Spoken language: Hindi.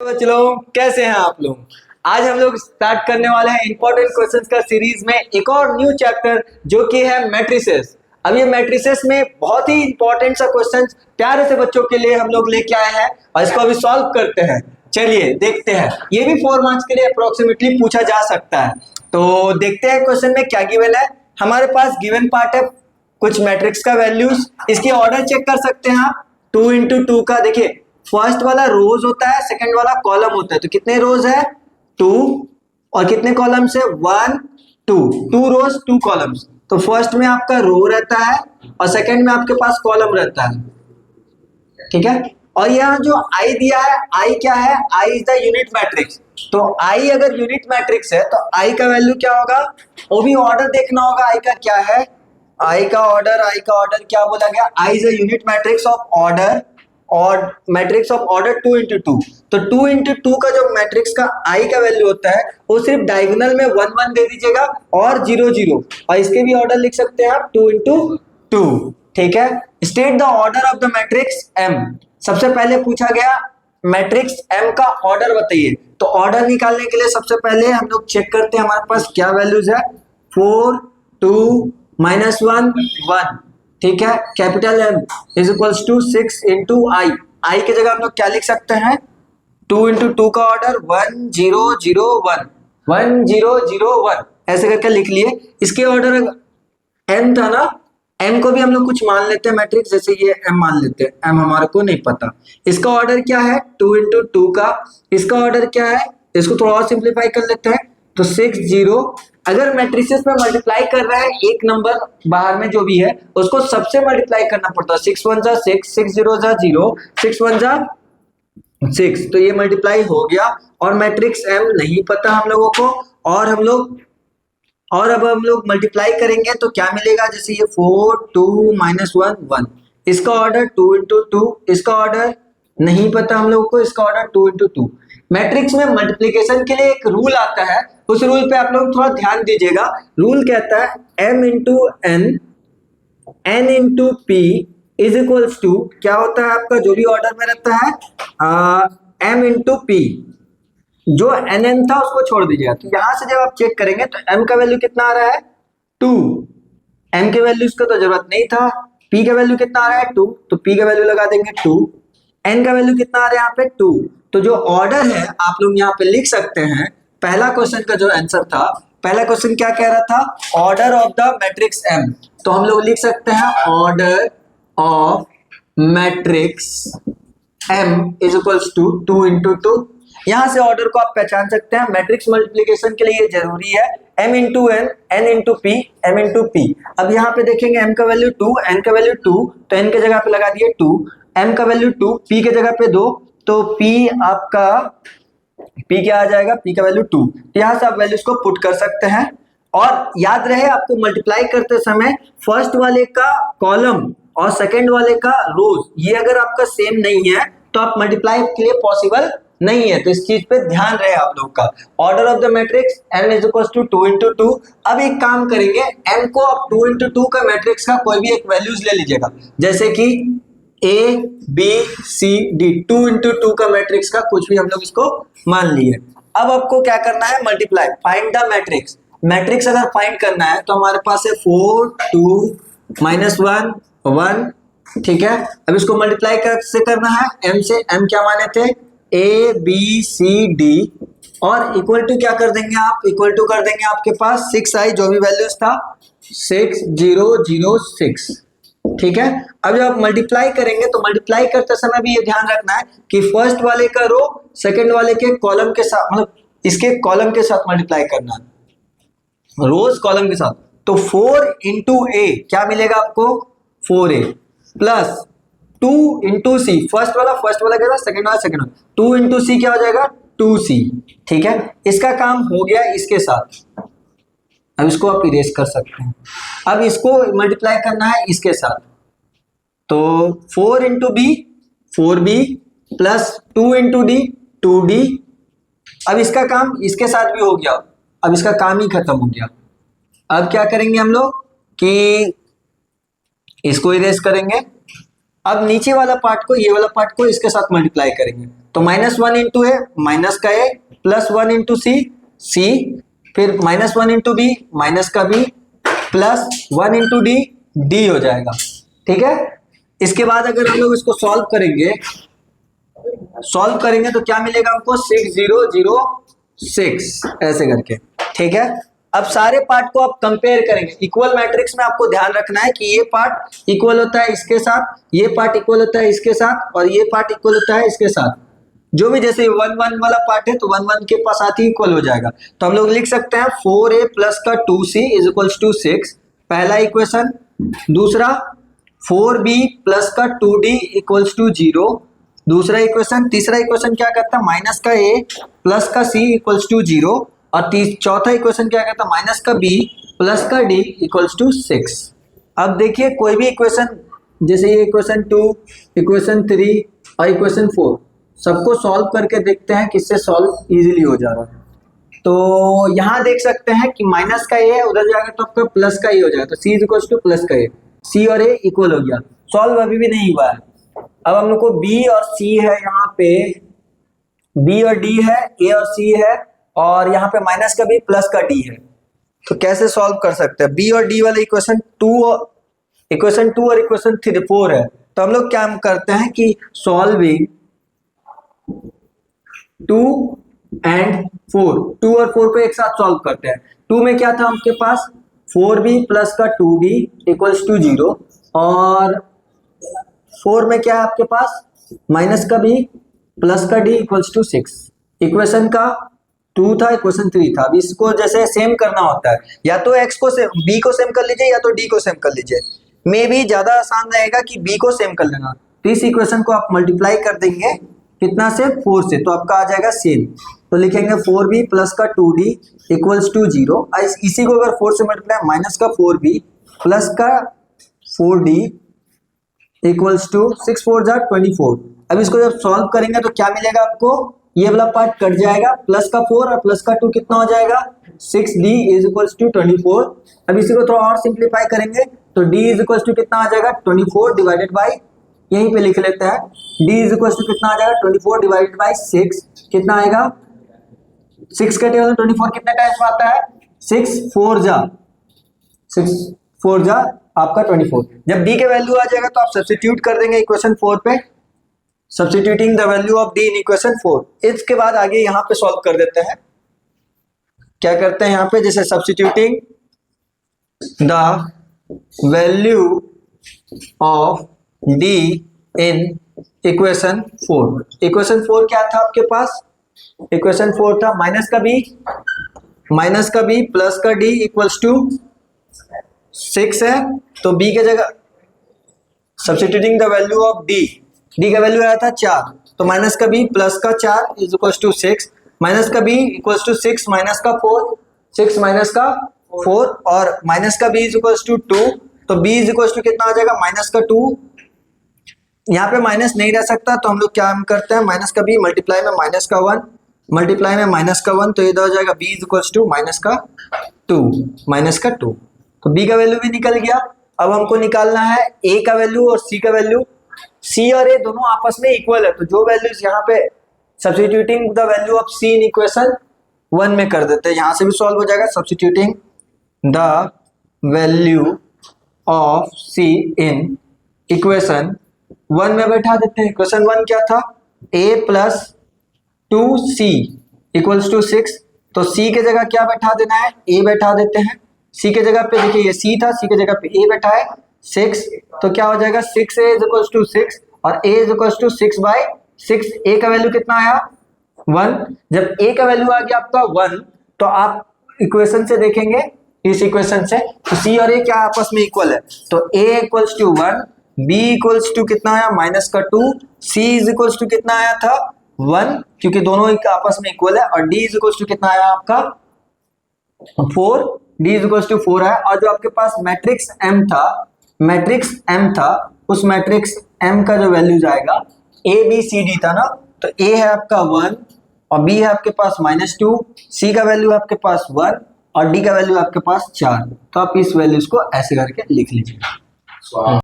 बच्चों कैसे हैं आप लोग। आज हम लोग स्टार्ट करने वाले हैं इंपॉर्टेंट क्वेश्चंस का सीरीज में एक और न्यू चैप्टर जो कि है मैट्रिसेस। अब ये मैट्रिसेस में बहुत ही इंपॉर्टेंट सा क्वेश्चन प्यारे से बच्चों के लिए हम लोग लेके आए हैं और इसको अभी सॉल्व करते हैं। चलिए देखते हैं, ये भी 4 मार्क्स के लिए अप्रोक्सीमेटली पूछा जा सकता है। तो देखते हैं क्वेश्चन में क्या गिवन है। हमारे पास गिवन पार्ट है कुछ मैट्रिक्स का वैल्यूज, इसकी ऑर्डर चेक कर सकते हैं आप 2 into 2 का। देखिए फर्स्ट वाला रोज होता है, सेकंड वाला कॉलम होता है। तो कितने रोज है 2 और कितने कॉलम्स है 1 2 रोज 2 कॉलम्स। तो फर्स्ट में आपका रो रहता है और सेकंड में आपके पास कॉलम रहता है, ठीक है। और यहाँ जो आई दिया है, आई क्या है, I is the unit matrix. तो आई अगर यूनिट मैट्रिक्स है तो आई का वैल्यू क्या होगा, वो भी ऑर्डर देखना होगा। आई का क्या है, आई का ऑर्डर क्या बोला गया, I is a unit matrix of order और मैट्रिक्स ऑफ ऑर्डर 2 into 2। तो 2 into 2 का जो मैट्रिक्स का आई का वैल्यू होता है वो सिर्फ डायगोनल में 1 1 दे दीजिएगा और 0 0, और इसके भी ऑर्डर लिख सकते हैं आप 2 into 2, ठीक है। State the order of the matrix M. सबसे पहले पूछा गया मैट्रिक्स एम का ऑर्डर बताइए। तो ऑर्डर निकालने के लिए सबसे पहले हम लोग चेक करते हैं हमारे पास क्या वैल्यूज है, 4 2 -1 1, ठीक है। Capital M is equals to 6 into I. I की जगह हम लोग क्या लिख सकते हैं, 2 into 2 का ऑर्डर 1 0 0 1 1 0 0 1 ऐसे करके लिख लिए। इसके ऑर्डर एम था ना, एम को भी हम लोग कुछ मान लेते हैं मैट्रिक्स, जैसे ये एम मान लेते हैं, एम हमारे को नहीं पता। इसका ऑर्डर क्या है 2 into 2 का, इसका ऑर्डर क्या है, इसको थोड़ा और सिंप्लीफाई कर लेते हैं तो 6 0। अगर मैट्रिसेस में मल्टीप्लाई कर रहा है एक नंबर बाहर में जो भी है उसको सबसे मल्टीप्लाई करना पड़ता है। 6 1 6 6 0 0 6 1 6, तो ये मल्टीप्लाई हो गया। और मैट्रिक्स एम नहीं पता हम लोगों को, और अब हम लोग मल्टीप्लाई करेंगे तो क्या मिलेगा, जैसे ये 4 2 -1 1, इसका ऑर्डर 2 into 2, इसका ऑर्डर नहीं पता हम लोगों को, इसका ऑर्डर 2 into 2। मैट्रिक्स में मल्टीप्लिकेशन के लिए एक रूल आता है, उस रूल पे आप लोग थोड़ा ध्यान दीजिएगा। रूल कहता है m into n n into p is equals to, क्या होता है आपका जो भी ऑर्डर में रहता है m into p। जो nn था उसको छोड़ दीजिएगा। तो यहां से जब आप चेक करेंगे तो m का वैल्यू कितना आ रहा है 2, m के वैल्यू को तो जरूरत नहीं था। p का वैल्यू कितना आ रहा है 2, तो p का वैल्यू लगा देंगे 2। n का वैल्यू कितना आ रहा है यहाँ पे 2। तो जो ऑर्डर है आप लोग यहाँ पे लिख सकते हैं। पहला क्वेश्चन का जो आंसर था, पहला क्वेश्चन क्या कह रहा था, order of the matrix m। तो हम लोग लिख सकते हैं order of matrix m is equals to 2 into 2। यहां से ऑर्डर को आप पहचान सकते हैं। मैट्रिक्स मल्टीप्लिकेशन के लिए ये जरूरी है, m into n n into p m into p। अब यहाँ पे देखेंगे m का वैल्यू 2 n का वैल्यू 2, तो n के जगह पे लगा दिए 2, m का वैल्यू 2 p के जगह पे 2, तो p आपका p क्या आ जाएगा, p का वैल्यू 2। यहाँ से आप वैल्यूज को पुट कर सकते हैं। और याद रहे आपको मल्टीप्लाई करते समय फर्स्ट वाले का कॉलम और सेकंड वाले का रोज ये अगर आपका सेम नहीं है तो आप मल्टीप्लाई के लिए पॉसिबल नहीं है। तो इस चीज पे ध्यान रहे आप लोग का। Order of the matrix m is equal to 2 into 2। अब एक काम करेंगे, m को आप 2 into 2 का मैट्रिक्स का कोई भी एक वैल्यूज ले लीजिएगा, जैसे कि a b c d 2 into 2 का मैट्रिक्स का कुछ भी हम लोग इसको मान लिए। अब आपको क्या करना है, multiply, find the matrix. Matrix अगर फाइंड करना है तो हमारे पास है 4 2 -1 1, ठीक है। अब इसको मल्टीप्लाई कैसे करना है, m से। m क्या माने थे a b c d, और इक्वल टू क्या कर देंगे आप, इक्वल टू कर देंगे आपके पास 6 आई जो भी वैल्यूज था 6 0 0 6, ठीक है। अब जब आप मल्टीप्लाई करेंगे तो मल्टीप्लाई करते समय भी ये ध्यान रखना है कि फर्स्ट वाले का रो सेकंड वाले के कॉलम के साथ, मतलब इसके कॉलम के साथ मल्टीप्लाई करना है, रोज कॉलम के साथ। तो 4 into a क्या मिलेगा आपको 4a plus 2 into c, first वाला क्या था, सेकंड वाला सेकंड वाला, 2 into c क्या हो जाएगा 2c, ठीक है। इसका काम हो गया इसके साथ। अब इसको आप इरेज कर सकते हैं। अब इसको मल्टीप्लाई करना है इसके साथ, तो 4 into b 4b plus 2 into d 2d। अब इसका काम इसके साथ भी हो गया, अब इसका काम ही खत्म हो गया। अब क्या करेंगे हम लोग कि इसको इरेज करेंगे। अब नीचे वाला पार्ट को, ये वाला पार्ट को इसके साथ मल्टीप्लाई करेंगे, तो -1 इंटू ए माइनस का ए, +1 इंटू सी सी, फिर -1 इंटू बी माइनस का बी, +1 इंटू डी डी हो जाएगा। ठीक है, इसके बाद अगर हम लोग इसको सॉल्व करेंगे तो क्या मिलेगा हमको 6006 ऐसे करके। ठीक है, अब सारे पार्ट को आप कंपेयर करेंगे। इक्वल मैट्रिक्स में आपको ध्यान रखना है कि ये पार्ट इक्वल होता है इसके साथ, ये पार्ट इक्वल होता है इसके साथ, और ये पार्ट इक्वल होता है इसके साथ। जो भी जैसे 1 1 वाला पार्ट है तो 1 1 के पास साथ ही इक्वल हो जाएगा। तो हम लोग लिख सकते हैं 4a प्लस का 2c इज इक्वल्स टू 6, पहला इक्वेशन। दूसरा 4b प्लस का 2d इक्वल्स टू 0, दूसरा इक्वेशन। तीसरा इक्वेशन क्या कहता है, माइनस का a प्लस का c इक्वल्स टू 0, और चौथा इक्वेशन क्या कहता है, माइनस का b प्लस का d इक्वल्स टू 6। अब देखिए कोई भी इक्वेशन, जैसे ये इक्वेशन 2, इक्वेशन 3 और इक्वेशन 4, सबको सॉल्व करके देखते हैं किससे सॉल्व इजीली हो जा रहा है। तो यहाँ देख सकते हैं कि माइनस का ए है, उधर जाएगा तो आपका प्लस का ए हो जाएगा, तो सी इज इक्वल टू प्लस का ए, सी और ए इक्वल हो गया। सॉल्व अभी भी नहीं हुआ है। अब हम लोग को बी और सी है, यहाँ पे बी और डी है, ए और सी है, और यहाँ पे माइनस का बी प्लस का डी है। तो कैसे सॉल्व कर सकते हैं, बी और डी वाले इक्वेशन 2 और इक्वेशन 4 है। तो हम लोग क्या करते हैं कि सॉल्विंग 2 एंड 4, 2 और 4 को एक साथ सॉल्व करते हैं। 2 में क्या था आपके पास, 4b प्लस का 2d इक्वल्स टू 0, और 4 में क्या है आपके पास, माइनस का b प्लस का d इक्वल्स टू 6। इक्वेशन का 2 था, इक्वेशन 3 था। अब इसको जैसे सेम करना होता है, या तो x को सेम, b को सेम कर लीजिए, या तो d को सेम कर लीजिए। मे भी ज्यादा आसान रहेगा कि b को सेम कर लेना। तो इस इक्वेशन को आप मल्टीप्लाई कर देंगे कितना से, 4 से, तो आपका आ जाएगा सेम। तो लिखेंगे 4b प्लस का 2d इक्वल्स टू 0। इसी को अगर 4 से मल्टीप्लाई, माइनस का 4b प्लस का 4d इक्वल्स टू 6 4 जा 24। अब इसको जब सॉल्व करेंगे तो क्या मिलेगा आपको, ये वाला पार्ट कट जाएगा, प्लस का 4 और प्लस का 2 कितना हो जाएगा, 6d इज इक्वल्स टू 24। अब इसी को थोड़ा और सिंप्लीफाई करेंगे तो d इज इक्वल्स टू कितना आ जाएगा, 24 डिवाइडेड बाई, यहीं पे लिख लेते हैं, d इज इक्वल्स टू कितना आ जाएगा, 24 डिवाइडेड बाई 6, कितना आएगा, 6 के टेबल में 24 कितने टाइम्स आता है, 6 4 जा आपका 24। जब d के वैल्यू आ जाएगा तो आप सब्स्टिट्यूट कर देंगे इक्वेशन 4 पे, substituting the value of d in equation 4। इसके बाद आगे यहाँ पे सॉल्व कर देते हैं। क्या करते हैं यहाँ पे, जैसे substituting the value of d in equation 4। Equation 4 क्या था आपके पास, इक्वेशन 4 था माइनस का b प्लस का d इक्वल्स टू 6 है। तो b के जगह substituting the value of d का वैल्यू आया था 4, तो माइनस का b प्लस का 4 इज इक्वल्स टू 6, माइनस का b इक्वल्स टू 6 माइनस का 4, 6 माइनस का 4, और माइनस का b इज इक्वल्स टू 2, तो b इज इक्वल्स टू कितना आ जाएगा, माइनस का 2। यहाँ पे माइनस नहीं रह सकता, तो हम लोग क्या करते हैं, माइनस का b मल्टीप्लाई में माइनस का 1, मल्टीप्लाई में माइनस का 1, तो ये हो जाएगा b is equals to minus का 2। तो b का वैल्यू भी निकल गया। अब हमको निकालना है a का वैल्यू और c का वैल्यू। c और a दोनों आपस में इक्वल है, तो जो वैल्यूज यहाँ पे substituting the value of c in equation 1 में कर देते हैं, यहाँ से भी सॉल्व हो जाएगा। Substituting the value of c in equation 1 में बैठा देते हैं। इक्वेशन 1 क्या था, a plus 2c equals to 6, तो c के जगह क्या बैठा देना है, a बैठा देते हैं। c के जगह पे देखिए ये c था, c के जगह पे a बैठा है 6, तो क्या हो जाएगा 6a इज इक्वल्स टू 6, और a is equals to 6 by 6। a का वैल्यू कितना आया, 1। जब a का वैल्यू आ गया आपका 1, तो आप इक्वेशन से देखेंगे, इस इक्वेशन से, तो c और a क्या आपस में इक्वल है, तो a equals to 1, b equals to कितना आया, माइनस का 2, c इज इक्वल्स टू कितना आया था 1, क्योंकि दोनों आपस में इक्वल है, और d इज इक्वल्स टू कितना आया आपका 4, d इज इक्वल्स टू 4 है। और जो आपके पास मैट्रिक्स m था, उस मैट्रिक्स m का जो वैल्यू जाएगा a b c d था ना, तो a है आपका 1, और b है आपके पास -2, c का वैल्यू आपके पास 1, और d का वैल्यू आपके पास 4। तो आप इस वैल्यूज को ऐसे करके लिख लीजिए।